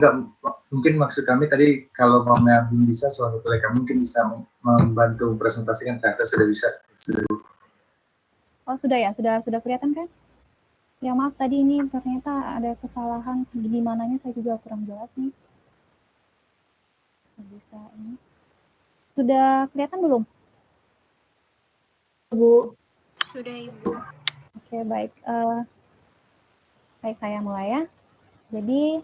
enggak, mungkin maksud kami tadi kalau Mama belum bisa, salah satu dari kami mungkin bisa membantu presentasikan, ternyata sudah bisa. Oh sudah ya, sudah kelihatan kan? Ya maaf tadi ini ternyata ada kesalahan di mananya saya juga kurang jelas nih. Bisa ini. Sudah kelihatan belum? Bu. Sudah Ibu. Oke baik. Baik saya mulai ya. Jadi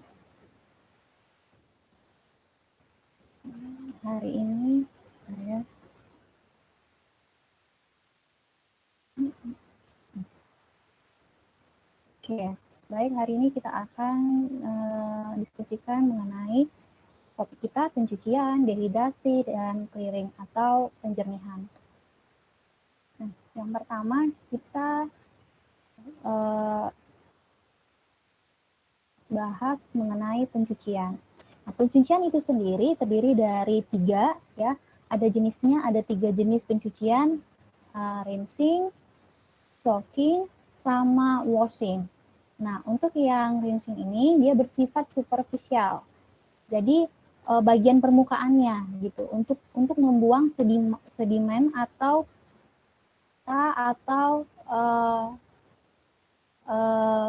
hari ini saya Oke, baik hari ini kita akan diskusikan mengenai topik kita pencucian, dehidrasi, dan clearing atau penjernihan. Nah, yang pertama kita bahas mengenai pencucian. Nah, pencucian itu sendiri terdiri dari 3 ya. Ada jenisnya, ada 3 jenis pencucian, rinsing, soaking, sama washing. Nah, untuk yang rinsing ini dia bersifat superficial. Jadi bagian permukaannya gitu untuk membuang sedimen atau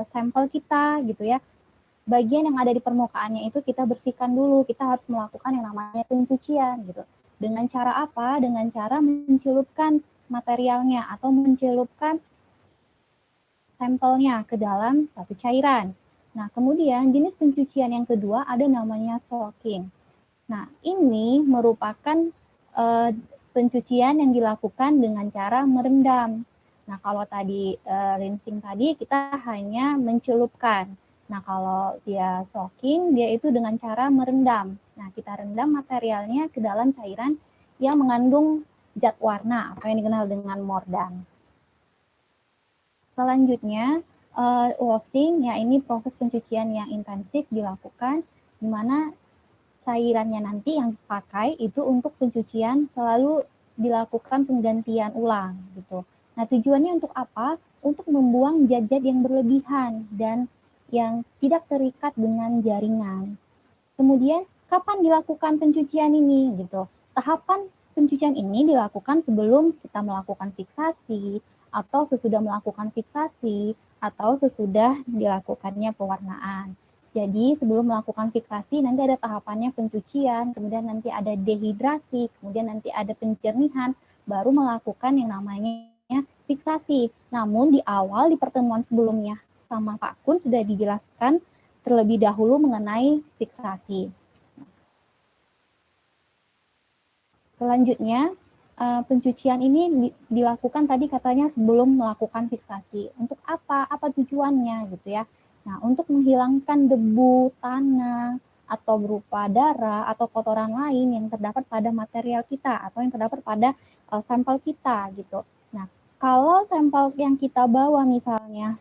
sampel kita gitu ya. Bagian yang ada di permukaannya itu kita bersihkan dulu. Kita harus melakukan yang namanya pencucian gitu. Dengan cara apa? Dengan cara mencelupkan materialnya atau mencelupkan sampelnya ke dalam satu cairan. Nah, kemudian jenis pencucian yang kedua ada namanya soaking. Nah, ini merupakan pencucian yang dilakukan dengan cara merendam. Nah, kalau tadi rinsing tadi kita hanya mencelupkan. Nah, kalau dia soaking, dia itu dengan cara merendam. Nah, kita rendam materialnya ke dalam cairan yang mengandung zat warna atau yang dikenal dengan mordant. Selanjutnya, washing, ya ini proses pencucian yang intensif dilakukan, di mana cairannya nanti yang dipakai itu untuk pencucian selalu dilakukan penggantian ulang gitu. Nah, tujuannya untuk apa? Untuk membuang zat-zat yang berlebihan dan yang tidak terikat dengan jaringan. Kemudian, kapan dilakukan pencucian ini gitu? Tahapan pencucian ini dilakukan sebelum kita melakukan fiksasi, atau sesudah melakukan fiksasi, atau sesudah dilakukannya pewarnaan. Jadi sebelum melakukan fiksasi nanti ada tahapannya pencucian, kemudian nanti ada dehidrasi, kemudian nanti ada penjernihan, baru melakukan yang namanya fiksasi. Namun di awal di pertemuan sebelumnya sama Pak Kun sudah dijelaskan terlebih dahulu mengenai fiksasi. Selanjutnya, pencucian ini dilakukan tadi katanya sebelum melakukan fiksasi. Untuk apa? Apa tujuannya gitu ya. Nah, untuk menghilangkan debu, tanah, atau berupa darah atau kotoran lain yang terdapat pada material kita atau yang terdapat pada sampel kita gitu. Nah, kalau sampel yang kita bawa misalnya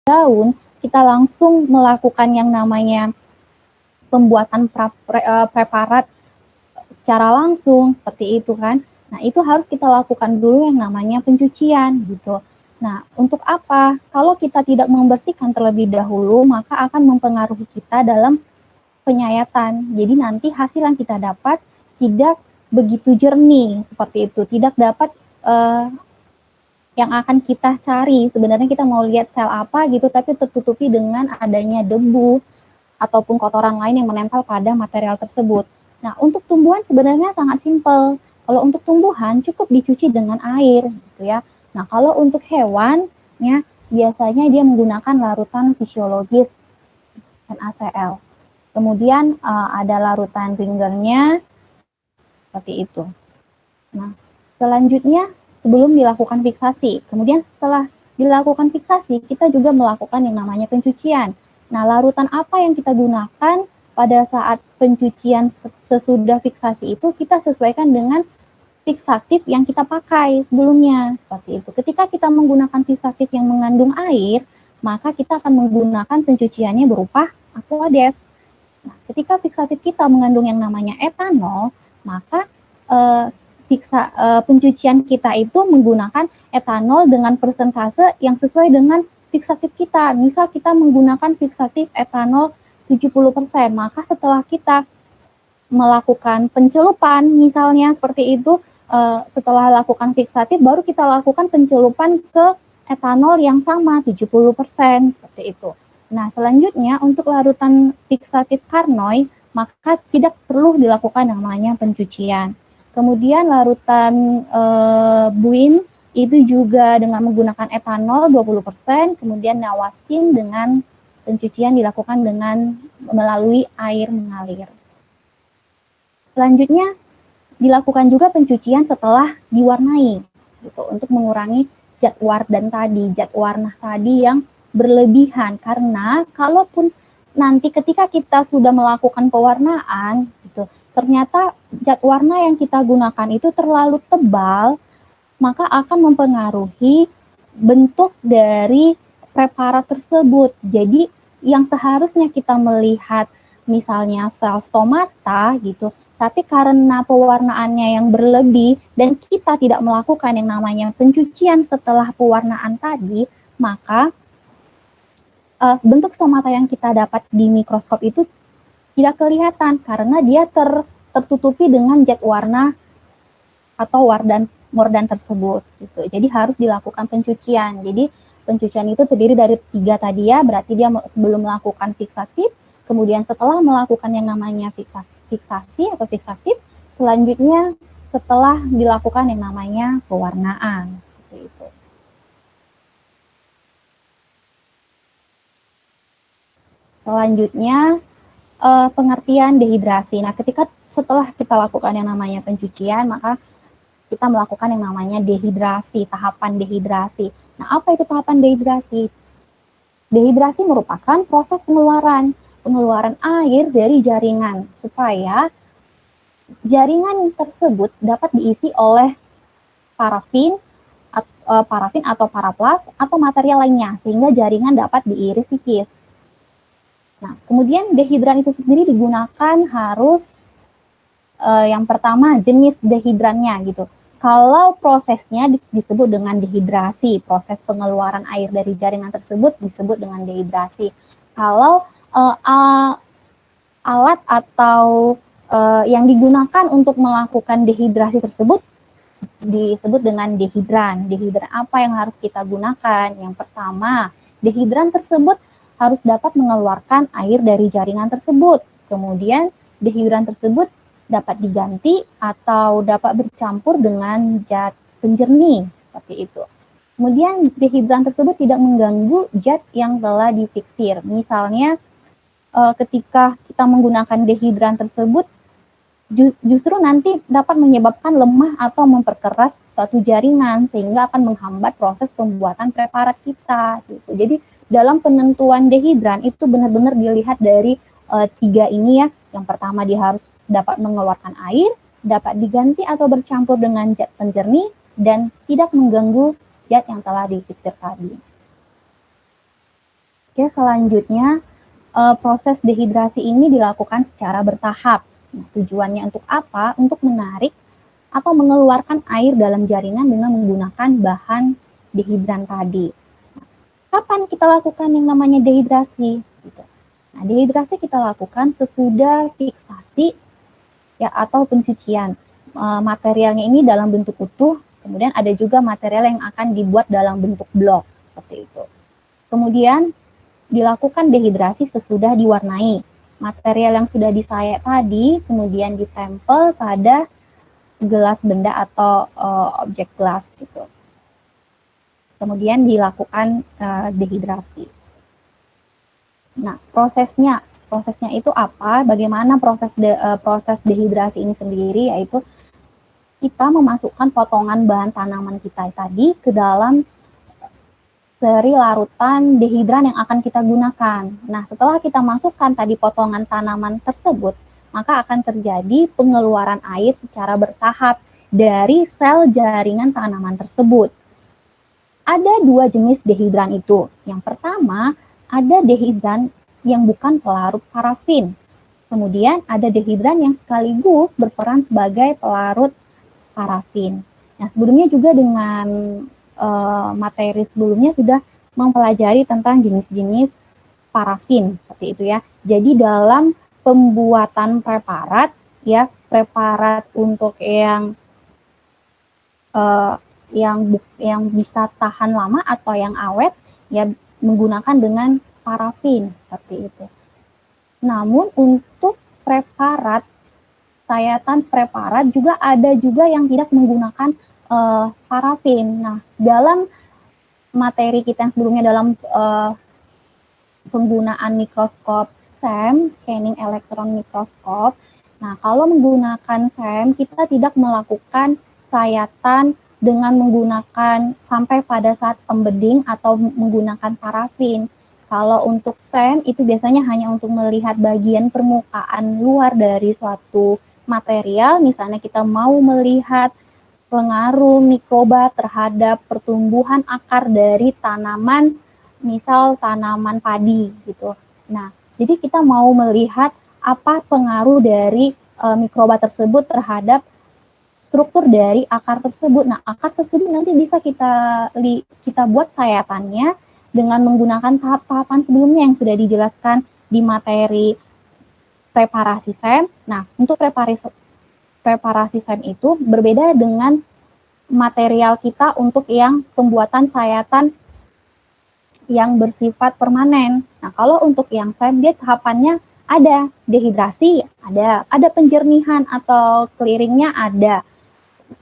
daun, kita langsung melakukan yang namanya pembuatan preparat secara langsung seperti itu kan. Nah, itu harus kita lakukan dulu yang namanya pencucian gitu. Nah, untuk apa? Kalau kita tidak membersihkan terlebih dahulu, maka akan mempengaruhi kita dalam penyayatan. Jadi nanti hasil yang kita dapat tidak begitu jernih seperti itu, tidak dapat yang akan kita cari. Sebenarnya kita mau lihat sel apa gitu, tapi tertutupi dengan adanya debu ataupun kotoran lain yang menempel pada material tersebut. Nah, untuk tumbuhan sebenarnya sangat simpel. Kalau untuk tumbuhan cukup dicuci dengan air gitu ya. Nah, kalau untuk hewan ya biasanya dia menggunakan larutan fisiologis NaCl. Kemudian ada larutan Ringernya seperti itu. Nah, selanjutnya sebelum dilakukan fiksasi. Kemudian setelah dilakukan fiksasi, kita juga melakukan yang namanya pencucian. Nah, larutan apa yang kita gunakan pada saat pencucian sesudah fiksasi itu kita sesuaikan dengan fiksatif yang kita pakai sebelumnya. Seperti itu. Ketika kita menggunakan fiksatif yang mengandung air, maka kita akan menggunakan pencuciannya berupa Aquades. Nah, ketika fiksatif kita mengandung yang namanya etanol, maka pencucian kita itu menggunakan etanol dengan persentase yang sesuai dengan fiksatif kita. Misal kita menggunakan fiksatif etanol 70%. Maka setelah kita melakukan pencelupan misalnya seperti itu, setelah lakukan fiksatif baru kita lakukan pencelupan ke etanol yang sama 70% seperti itu. Nah, selanjutnya untuk larutan fiksatif karnoy maka tidak perlu dilakukan yang namanya pencucian. Kemudian larutan buin itu juga dengan menggunakan etanol 20%, kemudian nawaskin dengan pencucian dilakukan dengan melalui air mengalir. Selanjutnya dilakukan juga pencucian setelah diwarnai gitu untuk mengurangi zat warna tadi yang berlebihan, karena kalaupun nanti ketika kita sudah melakukan pewarnaan gitu, ternyata zat warna yang kita gunakan itu terlalu tebal, maka akan mempengaruhi bentuk dari preparat tersebut. Jadi yang seharusnya kita melihat misalnya sel stomata gitu, tapi karena pewarnaannya yang berlebih dan kita tidak melakukan yang namanya pencucian setelah pewarnaan tadi, maka bentuk stomata yang kita dapat di mikroskop itu tidak kelihatan karena dia tertutupi dengan zat warna atau mordan tersebut gitu. Jadi harus dilakukan pencucian. Jadi pencucian itu terdiri dari 3 tadi ya, berarti dia sebelum melakukan fiksatif, kemudian setelah melakukan yang namanya fiksasi atau fiksatif, selanjutnya setelah dilakukan yang namanya pewarnaan. Gitu. Selanjutnya pengertian dehidrasi. Nah, setelah kita lakukan yang namanya pencucian, maka kita melakukan yang namanya dehidrasi, tahapan dehidrasi. Nah, apa itu tahapan dehidrasi? Dehidrasi merupakan proses pengeluaran air dari jaringan supaya jaringan tersebut dapat diisi oleh parafin atau paraplas atau material lainnya sehingga jaringan dapat diiris tipis. Nah, kemudian dehidran itu sendiri digunakan harus yang pertama jenis dehidrannya gitu. Kalau prosesnya disebut dengan dehidrasi, proses pengeluaran air dari jaringan tersebut disebut dengan dehidrasi. Kalau alat atau yang digunakan untuk melakukan dehidrasi tersebut disebut dengan dehidran. Dehidran apa yang harus kita gunakan? Yang pertama, dehidran tersebut harus dapat mengeluarkan air dari jaringan tersebut. Kemudian dehidran tersebut dapat diganti atau dapat bercampur dengan zat penjernih seperti itu. Kemudian dehidran tersebut tidak mengganggu zat yang telah difiksir. Misalnya ketika kita menggunakan dehidran tersebut justru nanti dapat menyebabkan lemah atau memperkeras suatu jaringan sehingga akan menghambat proses pembuatan preparat kita gitu. Jadi dalam penentuan dehidran itu benar-benar dilihat dari 3 ini ya. Yang pertama dia harus dapat mengeluarkan air, dapat diganti atau bercampur dengan zat penjernih, dan tidak mengganggu zat yang telah difiksir tadi. Oke, selanjutnya proses dehidrasi ini dilakukan secara bertahap. Nah, tujuannya untuk apa? Untuk menarik atau mengeluarkan air dalam jaringan dengan menggunakan bahan dehidran tadi. Nah, kapan kita lakukan yang namanya dehidrasi? Gitu. Nah, dehidrasi kita lakukan sesudah fiksasi ya atau pencucian. Materialnya ini dalam bentuk utuh, kemudian ada juga material yang akan dibuat dalam bentuk blok seperti itu. Kemudian dilakukan dehidrasi sesudah diwarnai. Material yang sudah disayat tadi kemudian ditempel pada gelas benda atau objek gelas gitu. Kemudian dilakukan dehidrasi. Nah, prosesnya itu apa? Bagaimana proses dehidrasi ini sendiri? Yaitu kita memasukkan potongan bahan tanaman kita tadi ke dalam seri larutan dehidran yang akan kita gunakan. Nah, setelah kita masukkan tadi potongan tanaman tersebut, maka akan terjadi pengeluaran air secara bertahap dari sel jaringan tanaman tersebut. Ada 2 jenis dehidran itu. Yang pertama, ada dehidran yang bukan pelarut parafin. Kemudian ada dehidran yang sekaligus berperan sebagai pelarut parafin. Nah, sebelumnya juga dengan materi sebelumnya sudah mempelajari tentang jenis-jenis parafin seperti itu ya. Jadi dalam pembuatan preparat ya, preparat untuk yang bisa tahan lama atau yang awet ya menggunakan dengan parafin seperti itu. Namun untuk preparat sayatan preparat juga ada juga yang tidak menggunakan parafin. Nah, dalam materi kita yang sebelumnya dalam penggunaan mikroskop SEM, scanning electron microscope. Nah, kalau menggunakan SEM, kita tidak melakukan sayatan dengan menggunakan sampai pada saat pembeding atau menggunakan parafin. Kalau untuk SEM itu biasanya hanya untuk melihat bagian permukaan luar dari suatu material, misalnya kita mau melihat pengaruh mikroba terhadap pertumbuhan akar dari tanaman, misal tanaman padi gitu. Nah, jadi kita mau melihat apa pengaruh dari mikroba tersebut terhadap struktur dari akar tersebut. Nah, akar tersebut nanti bisa kita buat sayatannya dengan menggunakan tahap-tahapan sebelumnya yang sudah dijelaskan di materi preparasi SEM. Nah, untuk preparasi SEM itu berbeda dengan material kita untuk yang pembuatan sayatan yang bersifat permanen. Nah, kalau untuk yang SEM dia tahapannya ada dehidrasi, ada penjernihan atau clearingnya ada,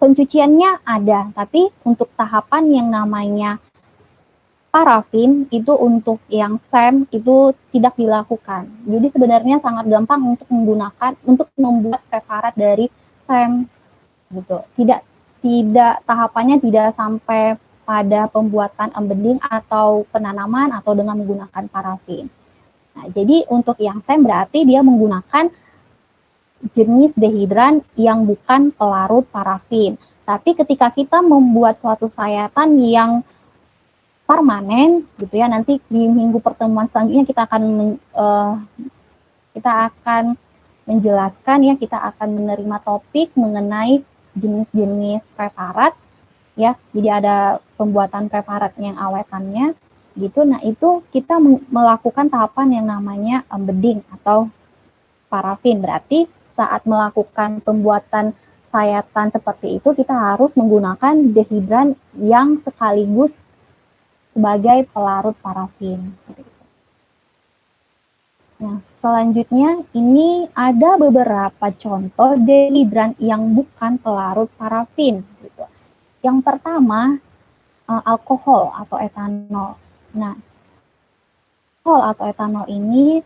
pencuciannya ada, tapi untuk tahapan yang namanya parafin itu untuk yang SEM itu tidak dilakukan. Jadi sebenarnya sangat gampang untuk membuat preparat dari SEM gitu. Tidak tahapannya tidak sampai pada pembuatan embedding atau penanaman atau dengan menggunakan parafin. Nah, jadi untuk yang SEM berarti dia menggunakan jenis dehidran yang bukan pelarut parafin. Tapi ketika kita membuat suatu sayatan yang permanen gitu ya, nanti di minggu pertemuan selanjutnya kita akan menjelaskan ya, kita akan menerima topik mengenai jenis-jenis preparat ya. Jadi ada pembuatan preparat yang awetannya gitu. Nah, itu kita melakukan tahapan yang namanya embedding atau parafin. Berarti saat melakukan pembuatan sayatan seperti itu kita harus menggunakan dehidran yang sekaligus sebagai pelarut parafin. Nah, selanjutnya ini ada beberapa contoh dehidran yang bukan pelarut parafin. Gitu. Yang pertama, alkohol atau etanol. Nah, alkohol atau etanol ini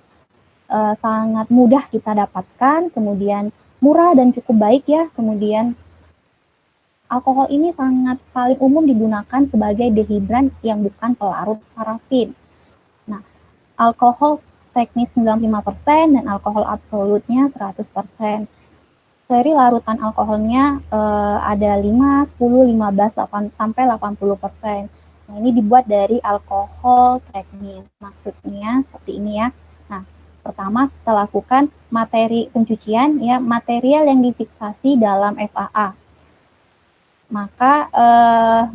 sangat mudah kita dapatkan, kemudian murah dan cukup baik ya. Kemudian alkohol ini sangat paling umum digunakan sebagai dehidran yang bukan pelarut parafin. Nah, alkohol teknis 95% dan alkohol absolutnya 100%. Seri larutan alkoholnya ada 5, 10, 15, 8, sampai 80%. Nah, ini dibuat dari alkohol teknis. Maksudnya seperti ini ya. Nah, pertama kita lakukan materi pencucian ya, material yang difiksasi dalam FAA. Maka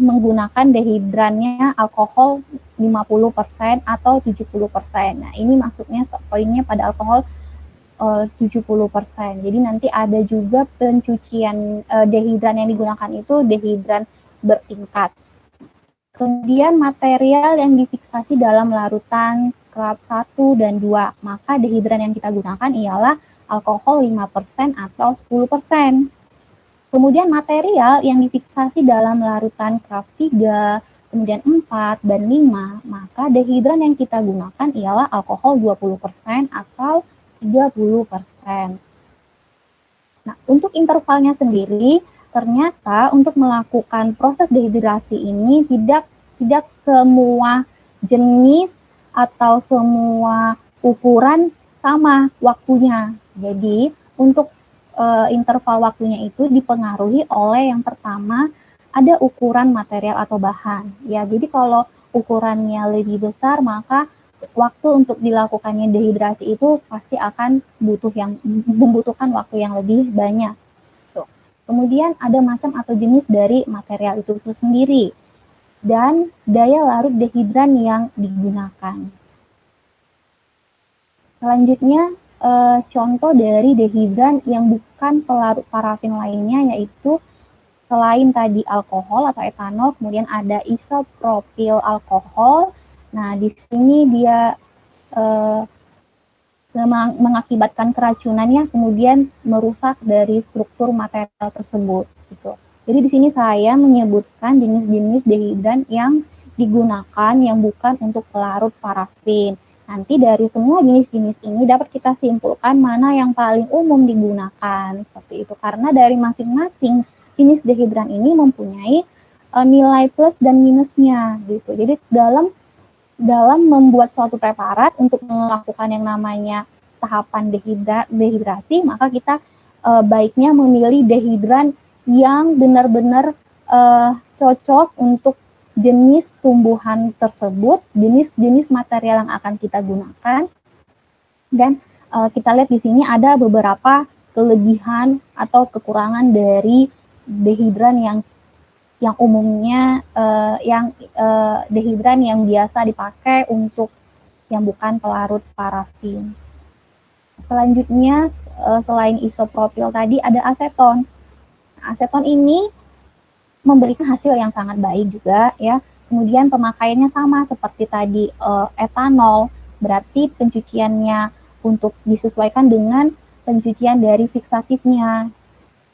menggunakan dehidrannya alkohol 50% atau 70%. Nah, ini maksudnya poinnya pada alkohol 70%. Jadi nanti ada juga pencucian dehidran yang digunakan itu dehidran bertingkat. Kemudian material yang difiksasi dalam larutan klab 1 dan 2. Maka dehidran yang kita gunakan ialah alkohol 5% atau 10%. Kemudian material yang difiksasi dalam larutan klab 3, kemudian 4 dan 5, maka dehidran yang kita gunakan ialah alkohol 20% atau 30%. Nah, untuk intervalnya sendiri, ternyata untuk melakukan proses dehidrasi ini tidak semua jenis atau semua ukuran sama waktunya. Jadi, untuk interval waktunya itu dipengaruhi oleh yang pertama ada ukuran material atau bahan. Ya, jadi kalau ukurannya lebih besar maka waktu untuk dilakukannya dehidrasi itu pasti akan membutuhkan waktu yang lebih banyak. Tuh. Kemudian ada macam atau jenis dari material itu sendiri dan daya larut dehidran yang digunakan. Selanjutnya, contoh dari dehidran yang bukan pelarut parafin lainnya, yaitu selain tadi alkohol atau etanol, kemudian ada isopropil alkohol. Nah, di sini dia mengakibatkan keracunan kemudian merusak dari struktur material tersebut gitu. Jadi di sini saya menyebutkan jenis-jenis dehidran yang digunakan yang bukan untuk pelarut parafin. Nanti dari semua jenis-jenis ini dapat kita simpulkan mana yang paling umum digunakan seperti itu, karena dari masing-masing jenis dehidran ini mempunyai nilai plus dan minusnya gitu. Jadi dalam membuat suatu preparat untuk melakukan yang namanya tahapan dehidrasi, maka kita baiknya memilih dehidran yang benar-benar cocok untuk jenis tumbuhan tersebut, jenis material yang akan kita gunakan. Dan kita lihat di sini ada beberapa kelebihan atau kekurangan dari dehidran yang umumnya dehidran yang biasa dipakai untuk yang bukan pelarut parafin. Selanjutnya, selain isopropil tadi ada aseton. Aseton ini memberikan hasil yang sangat baik juga ya. Kemudian pemakaiannya sama seperti tadi etanol, berarti pencuciannya untuk disesuaikan dengan pencucian dari fiksatifnya.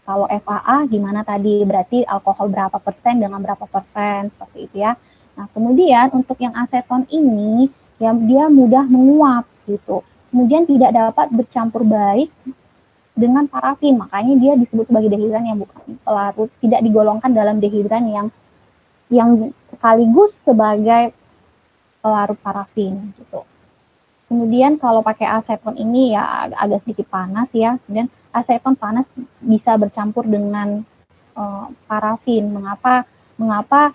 Kalau FAA gimana tadi, berarti alkohol berapa persen dengan berapa persen, seperti itu ya. Nah, kemudian untuk yang aseton ini, ya dia mudah menguap gitu. Kemudian tidak dapat bercampur baik dengan parafin, makanya dia disebut sebagai dehidran yang bukan pelarut, tidak digolongkan dalam dehidran yang sekaligus sebagai pelarut parafin gitu. Kemudian kalau pakai aseton ini ya agak sedikit panas ya, dan aseton panas bisa bercampur dengan parafin. Mengapa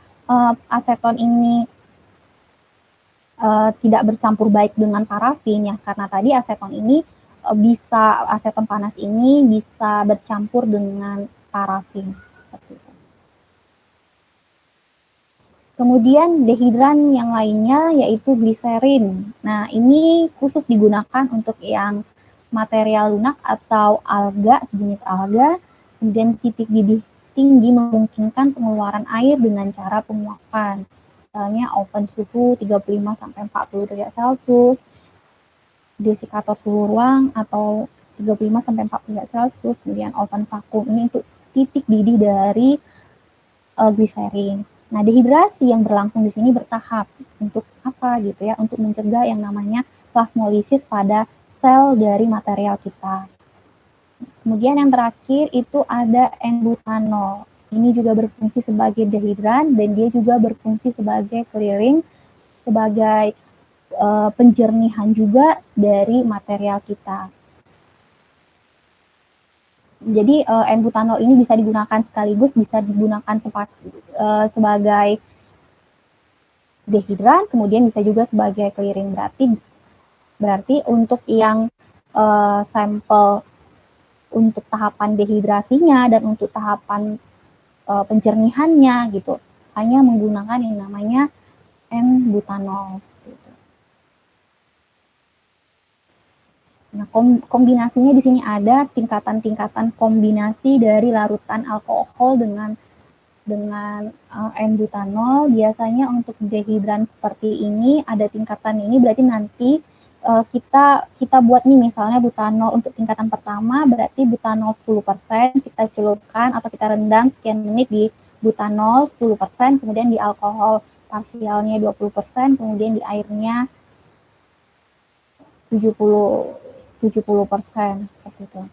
aseton ini tidak bercampur baik dengan parafin ya? Karena tadi aseton panas ini bisa bercampur dengan parafin. Kemudian dehidran yang lainnya yaitu gliserin. Nah, ini khusus digunakan untuk yang material lunak atau alga, sejenis alga. Kemudian titik didih tinggi memungkinkan pengeluaran air dengan cara penguapan. Misalnya oven suhu 35-40 derajat Celcius, desikator suhu ruang atau 35-40 derajat Celcius, kemudian oven vakum. Ini untuk titik didih dari gliserin. Nah, dehidrasi yang berlangsung di sini bertahap. Untuk apa gitu ya? Untuk mencegah yang namanya plasmolisis pada sel dari material kita. Kemudian yang terakhir itu ada N-butanol. Ini juga berfungsi sebagai dehidran dan dia juga berfungsi sebagai clearing, sebagai penjernihan juga dari material kita. Jadi N-butanol ini bisa digunakan sekaligus, bisa digunakan sebagai dehidran, kemudian bisa juga sebagai clearing. Berarti untuk yang sampel untuk tahapan dehidrasinya dan untuk tahapan penjernihannya gitu, hanya menggunakan yang namanya N-butanol. Nah, kombinasinya di sini ada tingkatan-tingkatan kombinasi dari larutan alkohol dengan N-butanol. Biasanya untuk dehidran seperti ini ada tingkatan ini, berarti nanti kita buat nih misalnya butanol untuk tingkatan pertama, berarti butanol 10%, kita celupkan atau kita rendam sekian menit di butanol 10%, kemudian di alkohol parsialnya 20%, kemudian di airnya 70% seperti itu.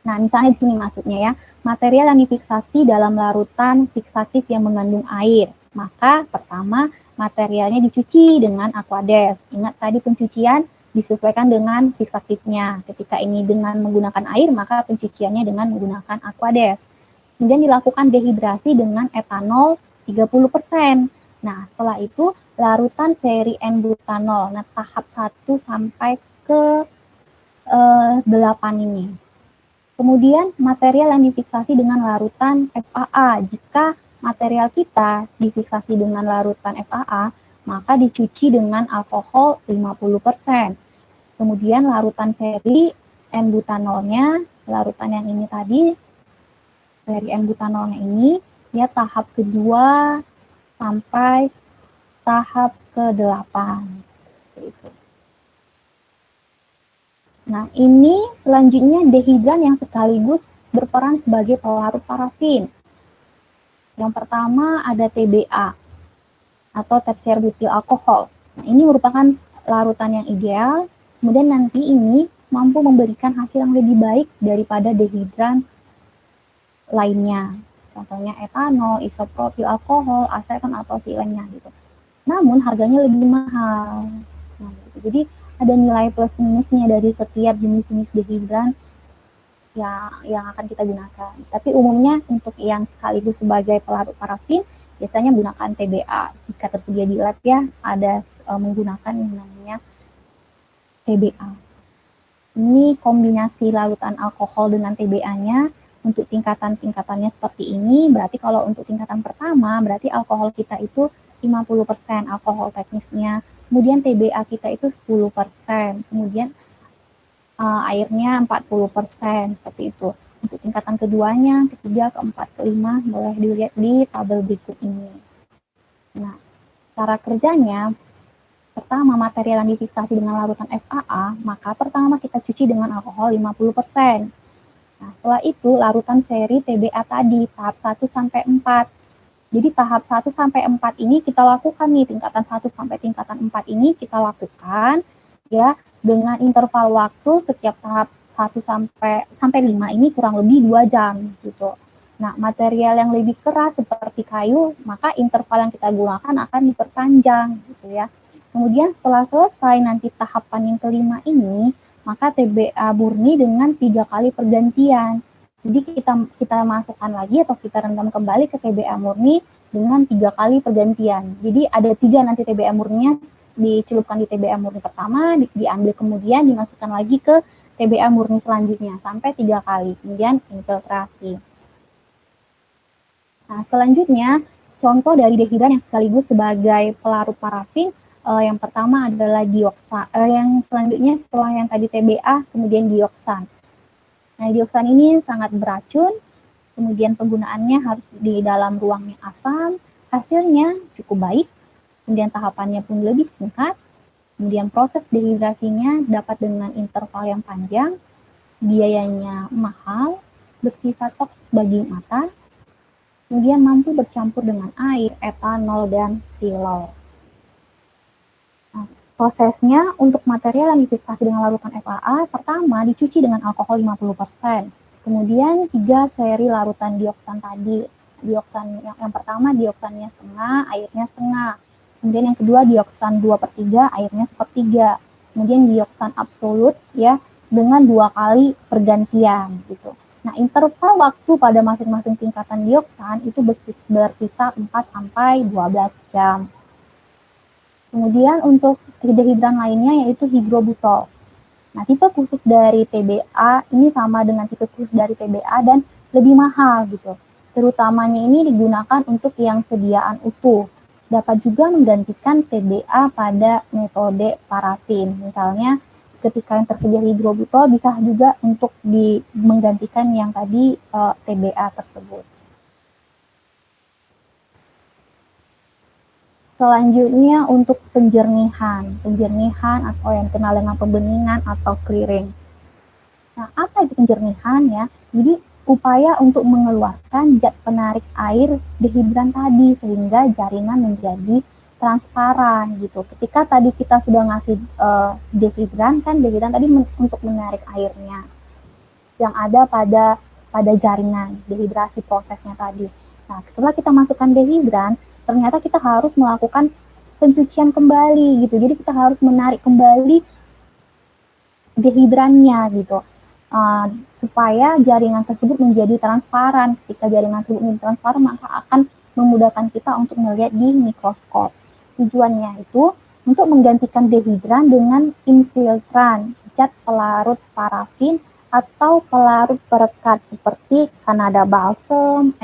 Nah, misalnya di sini maksudnya ya, material yang difiksasi dalam larutan fiksatif yang mengandung air. Maka pertama materialnya dicuci dengan aquades. Ingat tadi pencucian disesuaikan dengan fiksatifnya. Ketika ini dengan menggunakan air, maka pencuciannya dengan menggunakan aquades. Kemudian dilakukan dehidrasi dengan etanol 30%. Nah, setelah itu larutan seri N-butanol. Nah, tahap 1 sampai ke 8 ini. Kemudian material yang difiksasi dengan larutan FAA. Jika material kita difiksasi dengan larutan FAA, maka dicuci dengan alkohol 50%. Kemudian larutan seri N-butanolnya, larutan yang ini tadi, seri N-butanolnya ini, ya tahap kedua sampai tahap ke-8. Gitu. Nah, ini selanjutnya dehidran yang sekaligus berperan sebagai pelarut parafin. Yang pertama ada TBA atau tersier butil alkohol. Nah, ini merupakan larutan yang ideal, kemudian nanti ini mampu memberikan hasil yang lebih baik daripada dehidran lainnya. Contohnya etanol, isopropil alkohol, aseton atau silennya gitu. Namun harganya lebih mahal. Nah, gitu. Jadi ada nilai plus minusnya dari setiap jenis-jenis dehidran yang akan kita gunakan. Tapi umumnya untuk yang sekaligus sebagai pelarut parafin biasanya gunakan TBA. Jika tersedia di lab ya ada menggunakan yang namanya TBA. Ini kombinasi larutan alkohol dengan TBA-nya untuk tingkatannya seperti ini. Berarti kalau untuk tingkatan pertama berarti alkohol kita itu 50% alkohol teknisnya. Kemudian TBA kita itu 10%. Kemudian airnya 40% seperti itu. Untuk tingkatan keduanya, ketiga, keempat, kelima, boleh dilihat di tabel berikut ini. Nah, cara kerjanya, pertama material yang difiksasi dengan larutan FAA, maka pertama kita cuci dengan alkohol 50%. Nah, setelah itu larutan seri TBA tadi, tahap 1 sampai 4. Jadi tahap 1 sampai 4 ini kita lakukan nih, tingkatan 1 sampai tingkatan 4 ini kita lakukan ya dengan interval waktu setiap tahap 1 sampai 5 ini kurang lebih 2 jam gitu. Nah, material yang lebih keras seperti kayu, maka interval yang kita gunakan akan diperpanjang gitu ya. Kemudian setelah selesai nanti tahapan yang kelima ini, maka TBA murni dengan 3 kali pergantian. Jadi kita masukkan lagi atau kita rendam kembali ke TBA murni dengan 3 kali pergantian. Jadi ada 3 nanti TBA murninya dicelupkan di TBA murni pertama, diambil kemudian dimasukkan lagi ke TBA murni selanjutnya sampai 3 kali, kemudian infiltrasi. Nah, selanjutnya contoh dari dehidran yang sekaligus sebagai pelarut parafin, yang pertama adalah dioksan. Yang selanjutnya setelah yang tadi TBA, kemudian dioksan. Nah, dioksan ini sangat beracun, kemudian penggunaannya harus di dalam ruang yang asam, hasilnya cukup baik, kemudian tahapannya pun lebih singkat, kemudian proses dehidrasinya dapat dengan interval yang panjang, biayanya mahal, bersifat toksik bagi mata, kemudian mampu bercampur dengan air, etanol, dan silol. Nah, prosesnya untuk material yang difiksasi dengan larutan FAA, pertama dicuci dengan alkohol 50%, kemudian 3 seri larutan dioksan tadi. Dioksan yang pertama dioksannya setengah, airnya setengah. Kemudian yang kedua dioksan 2/3, airnya 1/3. Kemudian dioksan absolut ya dengan 2 kali pergantian gitu. Nah, interval waktu pada masing-masing tingkatan dioksan itu berkisar 4 sampai 12 jam. Kemudian untuk dehidran lainnya yaitu higrobutol. Nah, tipe khusus dari TBA ini sama dengan tipe khusus dari TBA dan lebih mahal gitu. Terutamanya ini digunakan untuk yang sediaan utuh. Dapat juga menggantikan TBA pada metode parafin. Misalnya ketika yang tersedia higrobutol bisa juga untuk menggantikan yang tadi TBA tersebut. Selanjutnya untuk penjernihan atau yang dikenal dengan pembeningan atau clearing. Nah, apa itu penjernihan ya? Jadi upaya untuk mengeluarkan zat penarik air dehidran tadi sehingga jaringan menjadi transparan gitu. Ketika tadi kita sudah ngasih dehidran tadi untuk menarik airnya yang ada pada jaringan dehidrasi prosesnya tadi. Nah, setelah kita masukkan dehidran, ternyata kita harus melakukan pencucian kembali gitu. Jadi kita harus menarik kembali dehidrannya gitu. Supaya jaringan tersebut menjadi transparan. Ketika jaringan tersebut menjadi transparan, maka akan memudahkan kita untuk melihat di mikroskop. Tujuannya itu untuk menggantikan dehidran dengan infiltran, zat pelarut parafin atau pelarut perekat seperti Kanada balsam,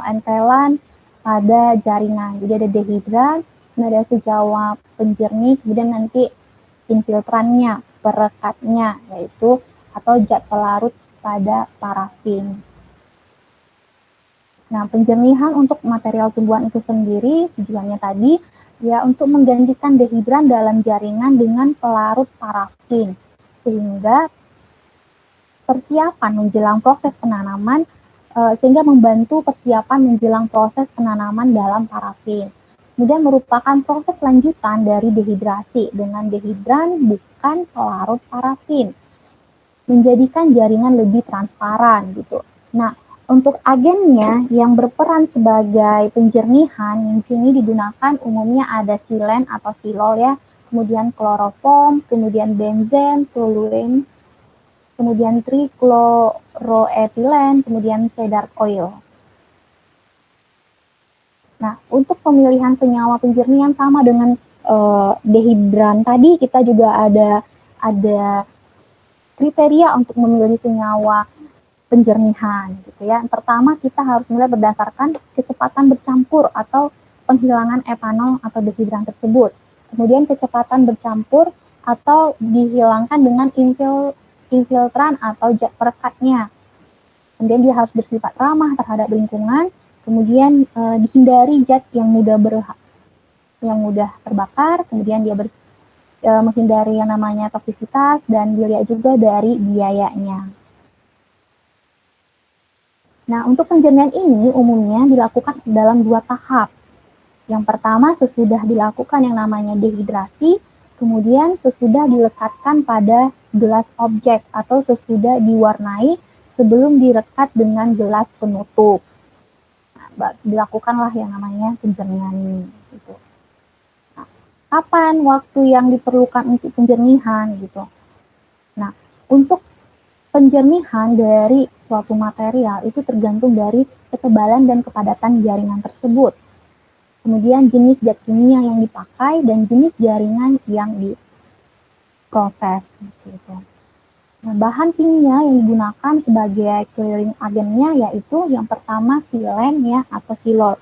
entelan pada jaringan. Jadi ada dehidran, ada sejawat penjernih, kemudian nanti infiltrannya, perekatnya, yaitu atau zat pelarut pada parafin. Nah, penjernihan untuk material tumbuhan itu sendiri tujuannya tadi ya untuk menggantikan dehidran dalam jaringan dengan pelarut parafin, sehingga persiapan menjelang proses penanaman, sehingga membantu persiapan menjelang proses penanaman dalam parafin. Kemudian merupakan proses lanjutan dari dehidrasi dengan dehidran bukan pelarut parafin, menjadikan jaringan lebih transparan gitu. Nah, untuk agennya yang berperan sebagai penjernihan, di sini digunakan umumnya ada silen atau silol ya, kemudian kloroform, kemudian benzen, toluene, kemudian trichloroetilen, kemudian cedar oil. Nah, untuk pemilihan senyawa penjernihan sama dengan dehidran tadi, kita juga ada kriteria untuk memilih senyawa penjernihan gitu ya. Yang pertama kita harus mulai berdasarkan kecepatan bercampur atau penghilangan etanol atau dehidran tersebut. Kemudian kecepatan bercampur atau dihilangkan dengan infiltran atau zat perekatnya. Kemudian dia harus bersifat ramah terhadap lingkungan. Kemudian dihindari zat yang mudah terbakar. Kemudian dia menghindari yang namanya toksisitas dan dilihat juga dari biayanya. Nah, untuk penjernihan ini umumnya dilakukan dalam 2 tahap. Yang pertama sesudah dilakukan yang namanya dehidrasi, kemudian sesudah dilekatkan pada gelas objek atau sesudah diwarnai sebelum direkat dengan gelas penutup. Nah, dilakukanlah yang namanya penjernihan ini. Gitu. Nah, kapan waktu yang diperlukan untuk penjernihan gitu? Nah, untuk penjernihan dari suatu material itu tergantung dari ketebalan dan kepadatan jaringan tersebut. Kemudian jenis zat kimia yang dipakai dan jenis jaringan yang diproses. Gitu. Nah, bahan kimia yang digunakan sebagai clearing agennya yaitu yang pertama silen ya atau silol.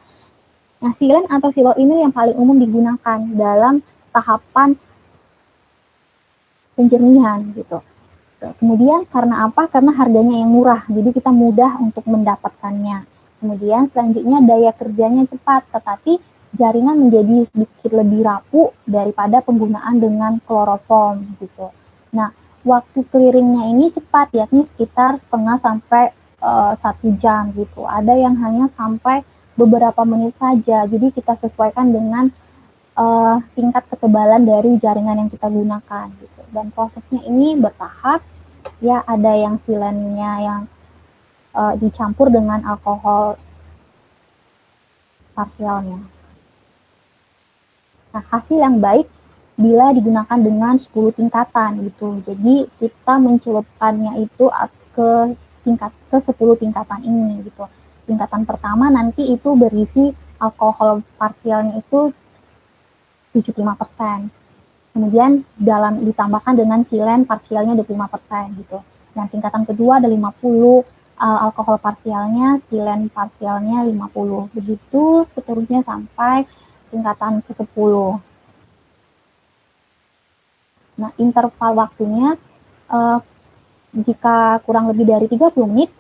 Nah, silen atau silol ini yang paling umum digunakan dalam tahapan penjernihan gitu. Kemudian karena apa? Karena harganya yang murah, jadi kita mudah untuk mendapatkannya. Kemudian selanjutnya daya kerjanya cepat, tetapi jaringan menjadi sedikit lebih rapuh daripada penggunaan dengan kloroform gitu. Nah, waktu clearingnya ini cepat, yakni sekitar setengah sampai 1 jam gitu. Ada yang hanya sampai beberapa menit saja, jadi kita sesuaikan dengan tingkat ketebalan dari jaringan yang kita gunakan gitu. Dan prosesnya ini bertahap ya, ada yang silennya yang dicampur dengan alkohol parsialnya. Nah, hasil yang baik bila digunakan dengan 10 tingkatan gitu. Jadi kita mencelupkannya itu ke 10 tingkatan ini gitu. Tingkatan pertama nanti itu berisi alkohol parsialnya itu 75%. Kemudian ditambahkan dengan silen parsialnya 25% gitu. Yang tingkatan kedua ada 50 alkohol parsialnya, silen parsialnya 50. Begitu seterusnya sampai tingkatan ke-10. Nah, interval waktunya jika kurang lebih dari 30 menit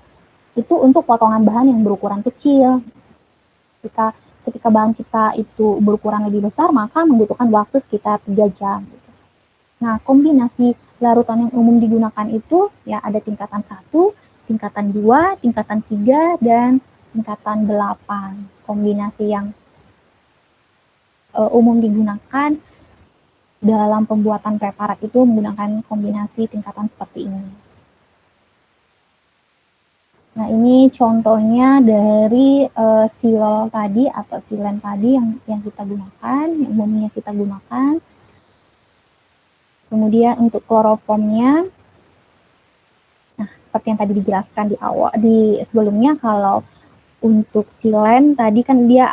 itu untuk potongan bahan yang berukuran kecil. Ketika bahan kita itu berukuran lebih besar, maka membutuhkan waktu sekitar 3 jam. Nah, kombinasi larutan yang umum digunakan itu ya ada tingkatan 1, tingkatan 2, tingkatan 3, dan tingkatan 8. Kombinasi yang umum digunakan dalam pembuatan preparat itu menggunakan kombinasi tingkatan seperti ini. Nah, ini contohnya dari silol tadi atau silen tadi yang kita gunakan, yang umumnya kita gunakan. Kemudian untuk kloroformnya, nah seperti yang tadi dijelaskan di sebelumnya, kalau untuk silen tadi kan dia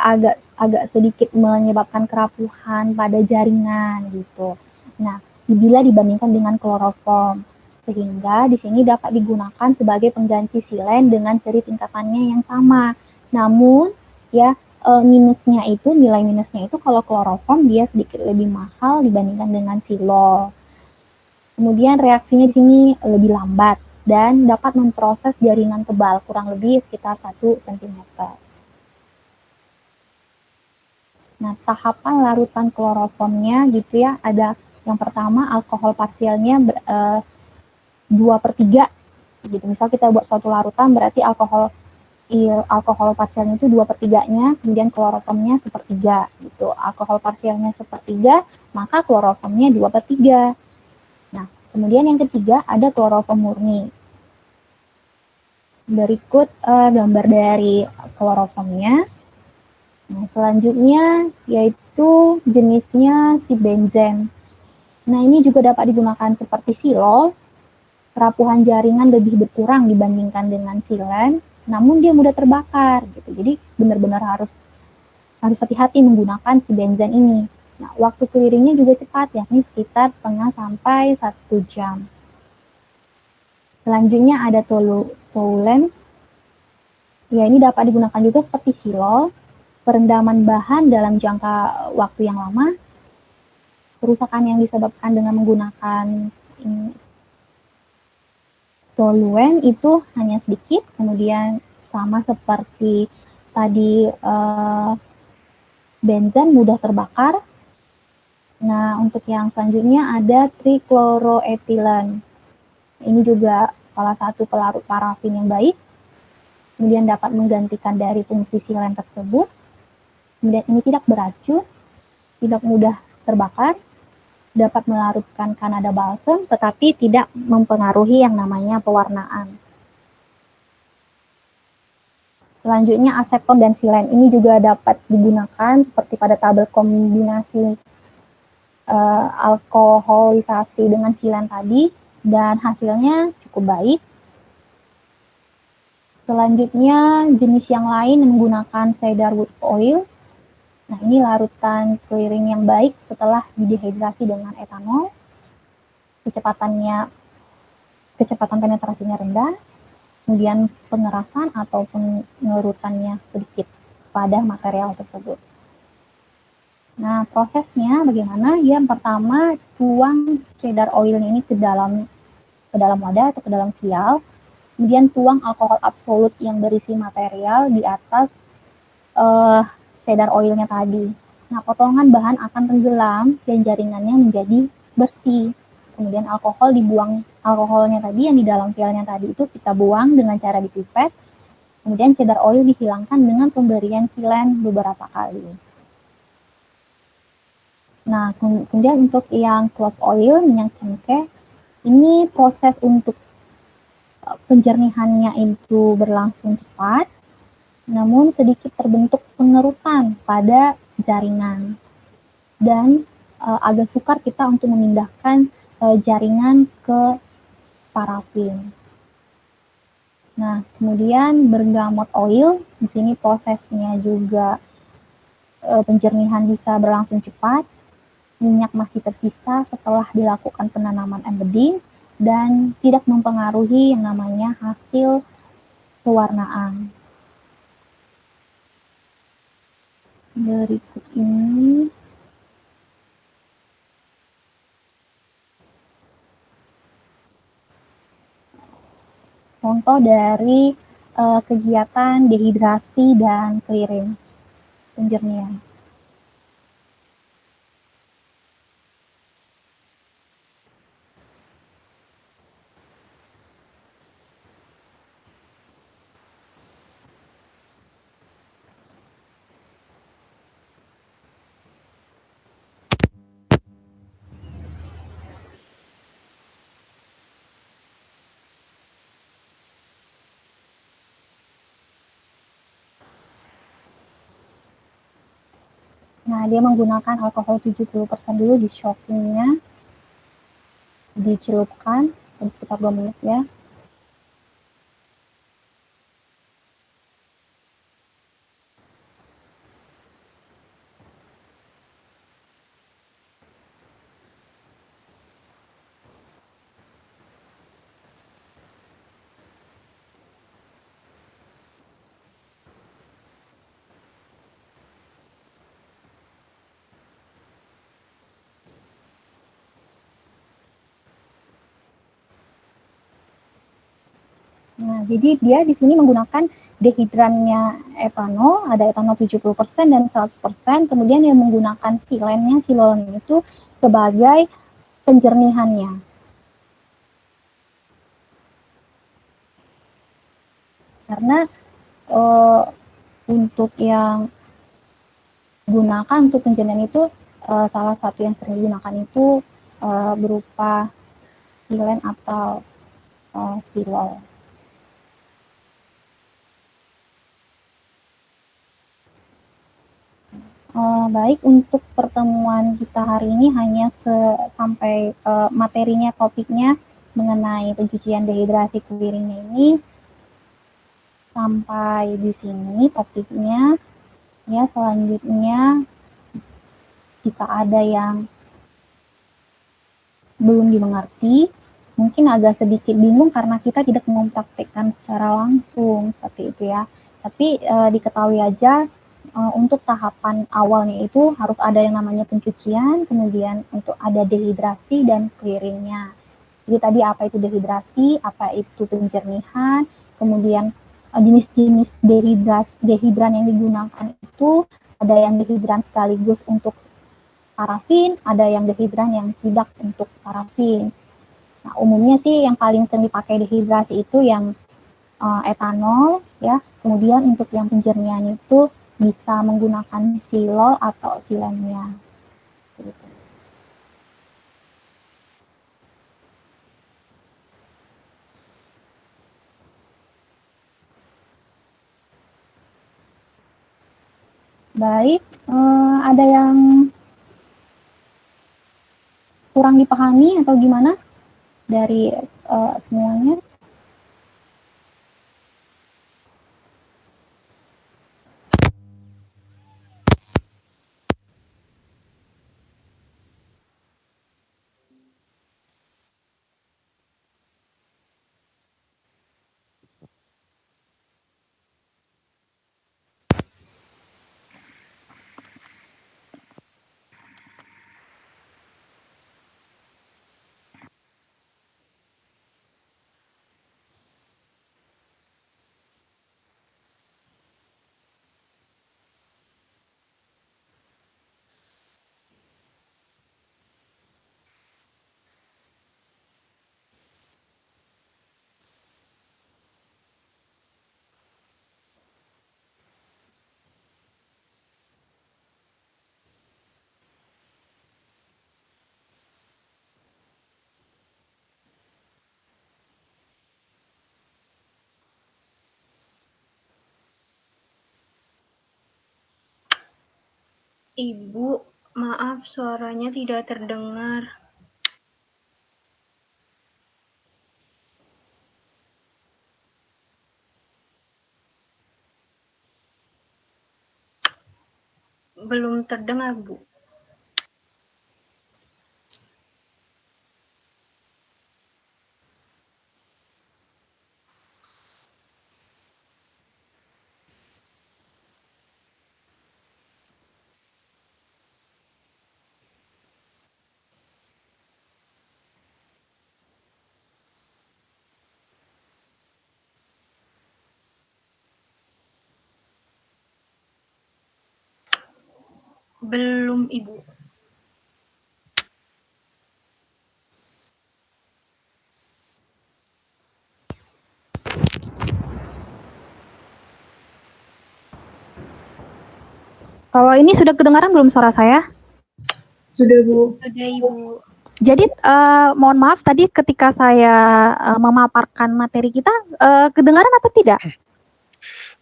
agak sedikit menyebabkan kerapuhan pada jaringan gitu. Nah, bila dibandingkan dengan kloroform, sehingga di sini dapat digunakan sebagai pengganti silen dengan seri tingkatannya yang sama. Namun ya nilai minusnya itu kalau kloroform dia sedikit lebih mahal dibandingkan dengan silol. Kemudian reaksinya di sini lebih lambat dan dapat memproses jaringan tebal kurang lebih sekitar 1 cm. Nah, tahapan larutan kloroformnya gitu ya, ada yang pertama alkohol parsialnya 2/3 gitu. Misal kita buat suatu larutan berarti alkohol parsialnya itu 2/3-nya, kemudian kloroformnya 1/3 gitu. Alkohol parsialnya 1/3, maka kloroformnya 2/3. Nah, kemudian yang ketiga ada kloroform murni. Berikut gambar dari kloroformnya. Nah, selanjutnya yaitu jenisnya si benzen. Nah, ini juga dapat digunakan seperti silol. Kerapuhan jaringan lebih berkurang dibandingkan dengan silen, namun dia mudah terbakar gitu. Jadi benar-benar harus hati-hati menggunakan si benzen ini. Nah, waktu clearingnya juga cepat, yakni sekitar setengah sampai 1 jam. Selanjutnya ada toluene. Ya, ini dapat digunakan juga seperti silol. Perendaman bahan dalam jangka waktu yang lama, kerusakan yang disebabkan dengan menggunakan toluene itu hanya sedikit, kemudian sama seperti tadi benzen mudah terbakar. Nah, untuk yang selanjutnya ada trichloroethylene. Ini juga salah satu pelarut parafin yang baik, kemudian dapat menggantikan dari fungsi silen tersebut. Kemudian ini tidak beracun, tidak mudah terbakar, dapat melarutkan kanada balsam, tetapi tidak mempengaruhi yang namanya pewarnaan. Selanjutnya aseton dan silen ini juga dapat digunakan seperti pada tabel kombinasi alkoholisasi dengan silen tadi, dan hasilnya cukup baik. Selanjutnya jenis yang lain yang menggunakan cedarwood oil. Nah, ini larutan clearing yang baik setelah didehidrasi dengan etanol. Kecepatan penetrasinya rendah, kemudian pengerasan atau pengerutannya sedikit pada material tersebut. Nah, prosesnya bagaimana? Yang pertama, tuang cedar oil ini ke dalam wadah atau ke dalam vial. Kemudian tuang alkohol absolut yang berisi material di atas cedar oilnya tadi. Nah, potongan bahan akan tenggelam dan jaringannya menjadi bersih. Kemudian alkoholnya tadi yang di dalam vialnya tadi itu kita buang dengan cara dipipet. Kemudian cedar oil dihilangkan dengan pemberian silen beberapa kali. Nah, kemudian untuk yang clove oil, minyak cengkeh, ini proses untuk penjernihannya itu berlangsung cepat, namun sedikit terbentuk pengerutan pada jaringan dan agak sukar kita untuk memindahkan jaringan ke parafin. Nah, kemudian bergamot oil, di sini prosesnya juga penjernihan bisa berlangsung cepat, minyak masih tersisa setelah dilakukan penanaman embedding dan tidak mempengaruhi yang namanya hasil pewarnaan. Berikut ini contoh dari kegiatan dehidrasi dan clearing penjernihan. Nah, dia menggunakan alkohol 70% dulu di shockingnya, dicelupkan sekitar 2 menit ya. Nah, jadi dia di sini menggunakan dehidrannya etanol, ada etanol 70% dan 100%, kemudian dia menggunakan silennya, silolnya itu sebagai penjernihannya. Karena untuk yang gunakan untuk penjernihan itu salah satu yang sering digunakan itu berupa silen atau silol. Baik, untuk pertemuan kita hari ini hanya sampai materinya, topiknya mengenai pencucian dehidrasi clearingnya ini sampai di sini topiknya. Ya, selanjutnya jika ada yang belum dimengerti, mungkin agak sedikit bingung karena kita tidak mempraktekkan secara langsung seperti itu ya. Tapi diketahui aja untuk tahapan awalnya itu harus ada yang namanya pencucian, kemudian untuk ada dehidrasi dan clearingnya. Jadi tadi apa itu dehidrasi, apa itu penjernihan, kemudian jenis-jenis dehidran yang digunakan itu ada yang dehidran sekaligus untuk parafin, ada yang dehidran yang tidak untuk parafin. Nah, umumnya sih yang paling sering dipakai dehidrasi itu yang etanol ya. Kemudian untuk yang penjernihan itu bisa menggunakan silol atau silennya. Baik, ada yang kurang dipahami atau gimana dari semuanya? Ibu, maaf suaranya tidak terdengar. Belum terdengar, Bu. Belum, Ibu. Kalau ini sudah kedengaran belum suara saya? Sudah, Bu. Sudah, Ibu. Jadi mohon maaf tadi ketika saya memaparkan materi kita kedengaran atau tidak?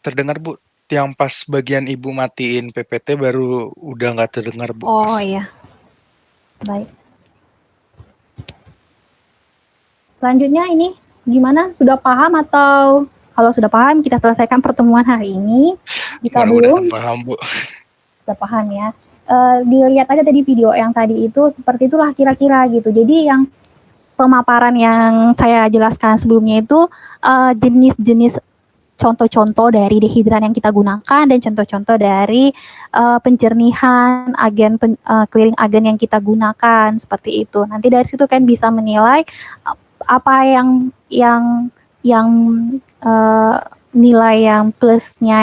Terdengar, Bu. Yang pas bagian Ibu matiin PPT baru udah nggak terdengar, Bu. Oh iya. Baik. Selanjutnya ini gimana? Sudah paham atau kalau sudah paham kita selesaikan pertemuan hari ini? Jika belum, paham, Bu. sudah paham ya. Dilihat aja tadi video yang tadi itu seperti itulah kira-kira gitu. Jadi yang pemaparan yang saya jelaskan sebelumnya itu jenis-jenis contoh-contoh dari dehidran yang kita gunakan dan contoh-contoh dari penjernihan agen clearing agen yang kita gunakan seperti itu. Nanti dari situ kan bisa menilai apa yang yang nilai yang plusnya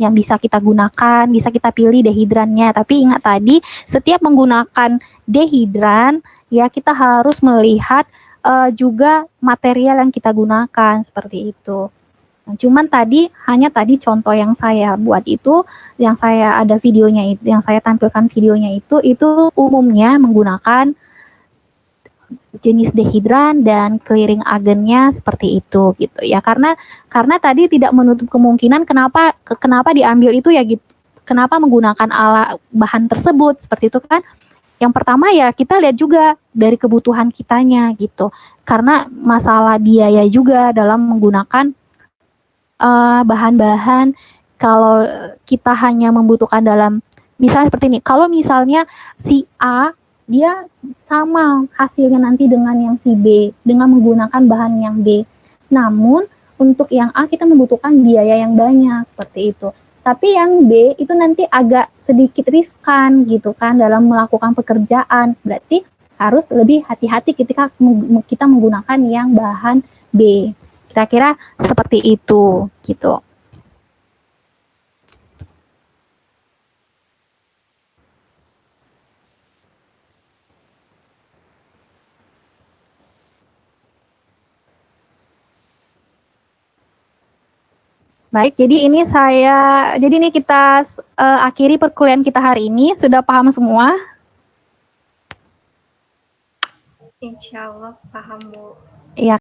yang bisa kita gunakan, bisa kita pilih dehidrannya. Tapi ingat tadi, setiap menggunakan dehidran, ya kita harus melihat juga material yang kita gunakan, seperti itu. Nah, cuman hanya tadi contoh yang saya buat itu, yang saya ada videonya itu, yang saya tampilkan videonya itu umumnya menggunakan jenis dehidran dan clearing agennya seperti itu gitu ya. Karena tadi tidak menutup kemungkinan kenapa diambil itu ya gitu. Kenapa menggunakan bahan tersebut seperti itu kan? Yang pertama ya kita lihat juga dari kebutuhan kitanya gitu. Karena masalah biaya juga dalam menggunakan bahan-bahan. Kalau kita hanya membutuhkan dalam misalnya seperti ini. Kalau misalnya si A dia sama hasilnya nanti dengan yang si B dengan menggunakan bahan yang B. Namun untuk yang A kita membutuhkan biaya yang banyak seperti itu. Tapi yang B itu nanti agak sedikit riskan gitu kan dalam melakukan pekerjaan. Berarti harus lebih hati-hati ketika kita menggunakan yang bahan B. Kira-kira seperti itu gitu. Baik, jadi ini kita akhiri perkuliahan kita hari ini. Sudah paham semua? Insya Allah paham, Bu. Iya.